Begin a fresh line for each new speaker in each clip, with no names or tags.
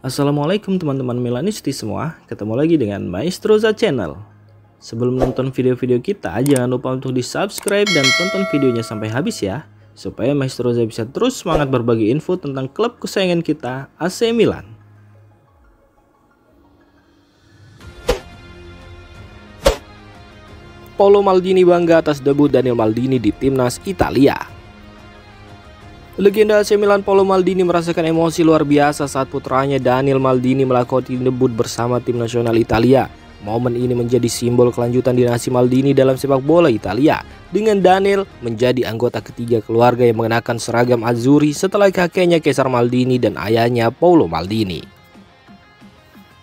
Assalamualaikum teman-teman Milanisti semua, ketemu lagi dengan Maestroza Channel. Sebelum nonton video-video kita, jangan lupa untuk di subscribe dan tonton videonya sampai habis ya, supaya Maestroza bisa terus semangat berbagi info tentang klub kesayangan kita, AC Milan. Paolo Maldini bangga atas debut Daniel Maldini di timnas Italia. Legenda AC Milan Paolo Maldini merasakan emosi luar biasa saat putranya Daniel Maldini melakukan debut bersama tim nasional Italia. Momen ini menjadi simbol kelanjutan dinasti Maldini dalam sepak bola Italia, dengan Daniel menjadi anggota ketiga keluarga yang mengenakan seragam Azzurri setelah kakeknya Kaisar Maldini dan ayahnya Paolo Maldini.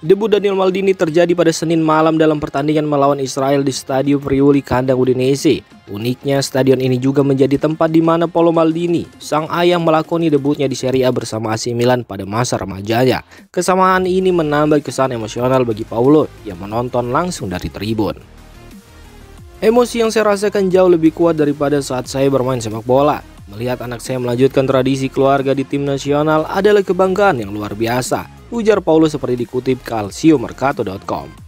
Debut Daniel Maldini terjadi pada Senin malam dalam pertandingan melawan Israel di Stadio Friuli kandang Udinese. Uniknya, stadion ini juga menjadi tempat di mana Paolo Maldini, sang ayah, melakoni debutnya di Serie A bersama AC Milan pada masa remajanya. Kesamaan ini menambah kesan emosional bagi Paolo yang menonton langsung dari tribun. Emosi yang saya rasakan jauh lebih kuat daripada saat saya bermain sepak bola. Melihat anak saya melanjutkan tradisi keluarga di tim nasional adalah kebanggaan yang luar biasa, ujar Paolo seperti dikutip calciomercato.com.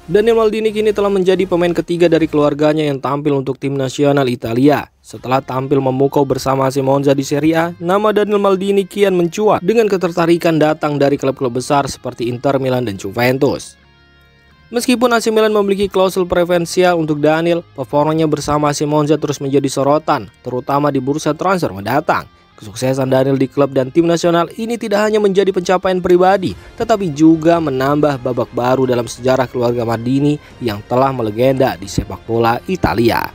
Daniel Maldini kini telah menjadi pemain ketiga dari keluarganya yang tampil untuk tim nasional Italia. Setelah tampil memukau bersama AC Monza di Serie A, nama Daniel Maldini kian mencuat dengan ketertarikan datang dari klub-klub besar seperti Inter Milan dan Juventus. Meskipun AC Milan memiliki klausul preferensial untuk Daniel, performanya bersama AC Monza terus menjadi sorotan, terutama di bursa transfer mendatang. Kesuksesan Daniel di klub dan tim nasional ini tidak hanya menjadi pencapaian pribadi, tetapi juga menambah babak baru dalam sejarah keluarga Maldini yang telah melegenda di sepak bola Italia.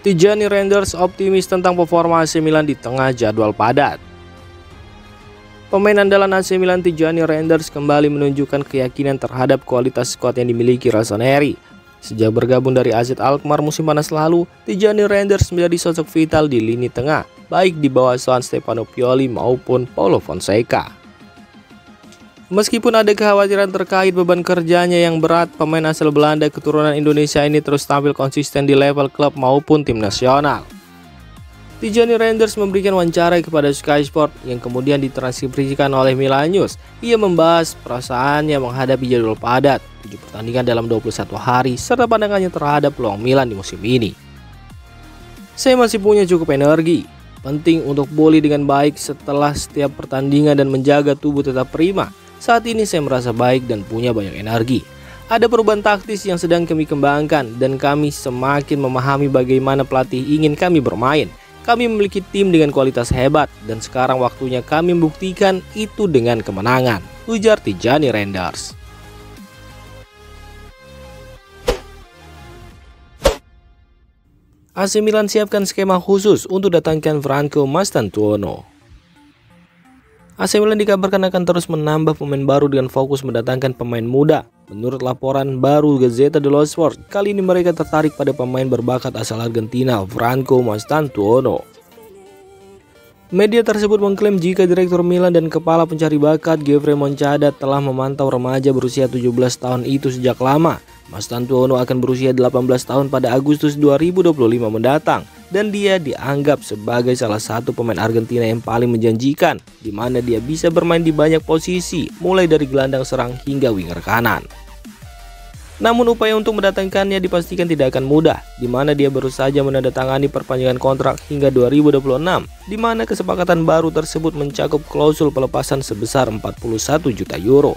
Tijani Reinders optimis tentang performa AC Milan di tengah jadwal padat. Pemain andalan AC Milan Tijani Reinders kembali menunjukkan keyakinan terhadap kualitas skuad yang dimiliki Rossoneri. Sejak bergabung dari AZ Alkmaar musim panas lalu, Tijani Reinders menjadi sosok vital di lini tengah, baik di bawah asuhan Stefano Pioli maupun Paulo Fonseca. Meskipun ada kekhawatiran terkait beban kerjanya yang berat, pemain asal Belanda keturunan Indonesia ini terus tampil konsisten di level klub maupun tim nasional. Tijani Reinders memberikan wawancara kepada Sky Sport yang kemudian ditranskripsikan oleh Milan News. Ia membahas perasaannya menghadapi jadwal padat, 7 pertandingan dalam 21 hari, serta pandangannya terhadap peluang Milan di musim ini. Saya masih punya cukup energi. Penting untuk pulih dengan baik setelah setiap pertandingan dan menjaga tubuh tetap prima. Saat ini saya merasa baik dan punya banyak energi. Ada perubahan taktis yang sedang kami kembangkan dan kami semakin memahami bagaimana pelatih ingin kami bermain. Kami memiliki tim dengan kualitas hebat dan sekarang waktunya kami membuktikan itu dengan kemenangan, ujar Tijani Reinders. AC Milan siapkan skema khusus untuk datangkan Franco Mastantuono. AC Milan dikabarkan akan terus menambah pemain baru dengan fokus mendatangkan pemain muda. Menurut laporan baru Gazzetta dello Sport, kali ini mereka tertarik pada pemain berbakat asal Argentina, Franco Mastantuono. Media tersebut mengklaim jika Direktur Milan dan Kepala Pencari Bakat Geoffrey Moncada telah memantau remaja berusia 17 tahun itu sejak lama. Mastantuono akan berusia 18 tahun pada Agustus 2025 mendatang, dan dia dianggap sebagai salah satu pemain Argentina yang paling menjanjikan, di mana dia bisa bermain di banyak posisi, mulai dari gelandang serang hingga winger kanan. Namun upaya untuk mendatangkannya dipastikan tidak akan mudah, di mana dia baru saja menandatangani perpanjangan kontrak hingga 2026, di mana kesepakatan baru tersebut mencakup klausul pelepasan sebesar 41 juta euro.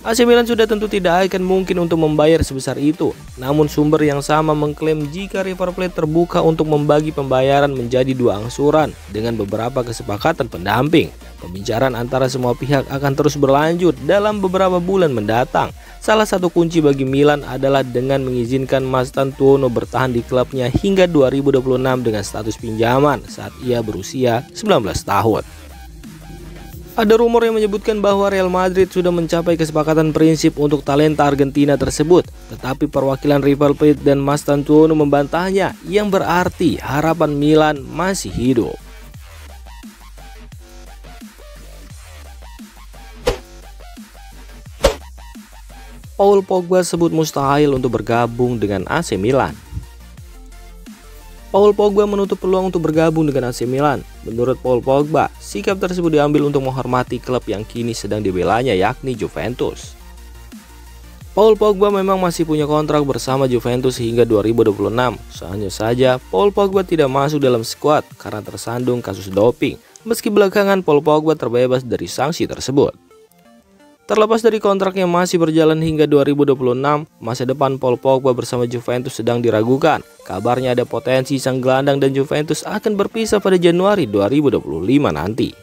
AC Milan sudah tentu tidak akan mungkin untuk membayar sebesar itu, namun sumber yang sama mengklaim jika River Plate terbuka untuk membagi pembayaran menjadi 2 angsuran dengan beberapa kesepakatan pendamping. Pembicaraan antara semua pihak akan terus berlanjut dalam beberapa bulan mendatang. Salah satu kunci bagi Milan adalah dengan mengizinkan Mastantuono bertahan di klubnya hingga 2026 dengan status pinjaman saat ia berusia 19 tahun. Ada rumor yang menyebutkan bahwa Real Madrid sudah mencapai kesepakatan prinsip untuk talenta Argentina tersebut, tetapi perwakilan River Plate dan Mastantuono membantahnya, yang berarti harapan Milan masih hidup. Paul Pogba sebut mustahil untuk bergabung dengan AC Milan. Paul Pogba menutup peluang untuk bergabung dengan AC Milan. Menurut Paul Pogba, sikap tersebut diambil untuk menghormati klub yang kini sedang dibelanya, yakni Juventus. Paul Pogba memang masih punya kontrak bersama Juventus hingga 2026. Hanya saja, Paul Pogba tidak masuk dalam skuad karena tersandung kasus doping. Meski belakangan Paul Pogba terbebas dari sanksi tersebut. Terlepas dari kontrak yang masih berjalan hingga 2026, masa depan Paul Pogba bersama Juventus sedang diragukan. Kabarnya ada potensi sang gelandang dan Juventus akan berpisah pada Januari 2025 nanti.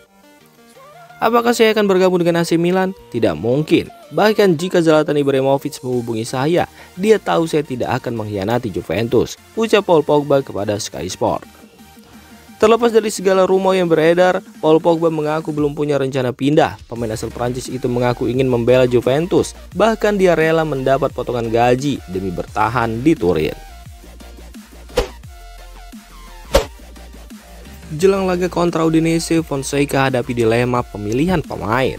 Apakah saya akan bergabung dengan AC Milan? Tidak mungkin. Bahkan jika Zlatan Ibrahimovic menghubungi saya, dia tahu saya tidak akan mengkhianati Juventus, ucap Paul Pogba kepada Sky Sport. Terlepas dari segala rumor yang beredar, Paul Pogba mengaku belum punya rencana pindah. Pemain asal Prancis itu mengaku ingin membela Juventus, bahkan dia rela mendapat potongan gaji demi bertahan di Turin. Jelang laga kontra Udinese, Fonseca hadapi dilema pemilihan pemain.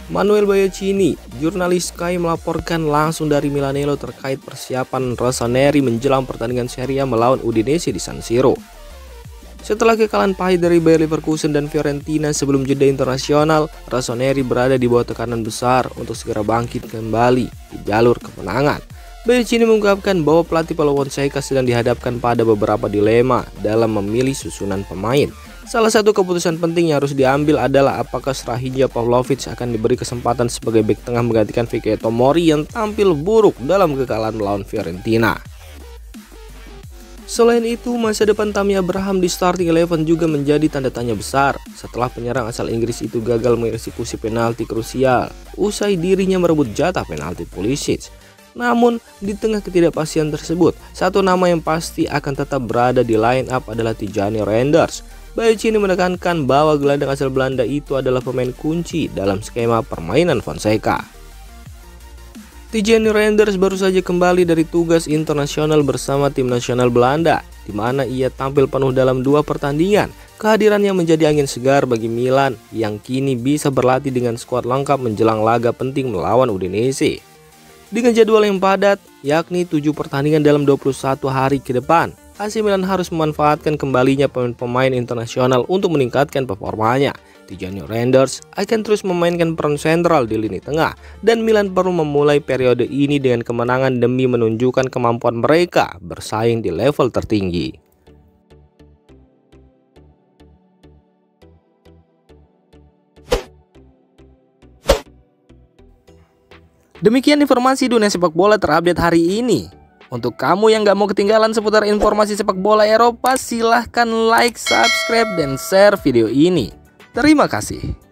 Manuel Baiocchini, jurnalis Sky melaporkan langsung dari Milanello terkait persiapan Rossoneri menjelang pertandingan Serie A melawan Udinese di San Siro. Setelah kekalahan pahit dari Bayer Leverkusen dan Fiorentina sebelum jeda internasional, Rossoneri berada di bawah tekanan besar untuk segera bangkit kembali di jalur kemenangan. Baiocchini mengungkapkan bahwa pelatih Paulo Fonseca sedang dihadapkan pada beberapa dilema dalam memilih susunan pemain. Salah satu keputusan penting yang harus diambil adalah apakah Strahinja Pavlovic akan diberi kesempatan sebagai bek tengah menggantikan Vicky Tomori yang tampil buruk dalam kekalahan melawan Fiorentina. Selain itu, masa depan Tammy Abraham di starting 11 juga menjadi tanda tanya besar setelah penyerang asal Inggris itu gagal mengeksekusi penalti krusial usai dirinya merebut jatah penalti Pulisic. Namun, di tengah ketidakpastian tersebut, satu nama yang pasti akan tetap berada di line up adalah Tijani Reinders. Baiocchini menekankan bahwa gelandang asal Belanda itu adalah pemain kunci dalam skema permainan Fonseca. Tijani Reinders baru saja kembali dari tugas internasional bersama tim nasional Belanda, di mana ia tampil penuh dalam 2 pertandingan. Kehadirannya menjadi angin segar bagi Milan yang kini bisa berlatih dengan skuad lengkap menjelang laga penting melawan Udinese. Dengan jadwal yang padat, yakni 7 pertandingan dalam 21 hari ke depan, AC Milan harus memanfaatkan kembalinya pemain-pemain internasional untuk meningkatkan performanya. Tijani Reinders akan terus memainkan peran sentral di lini tengah, dan Milan perlu memulai periode ini dengan kemenangan demi menunjukkan kemampuan mereka bersaing di level tertinggi. Demikian informasi dunia sepak bola terupdate hari ini. Untuk kamu yang gak mau ketinggalan seputar informasi sepak bola Eropa, silahkan like, subscribe, dan share video ini. Terima kasih.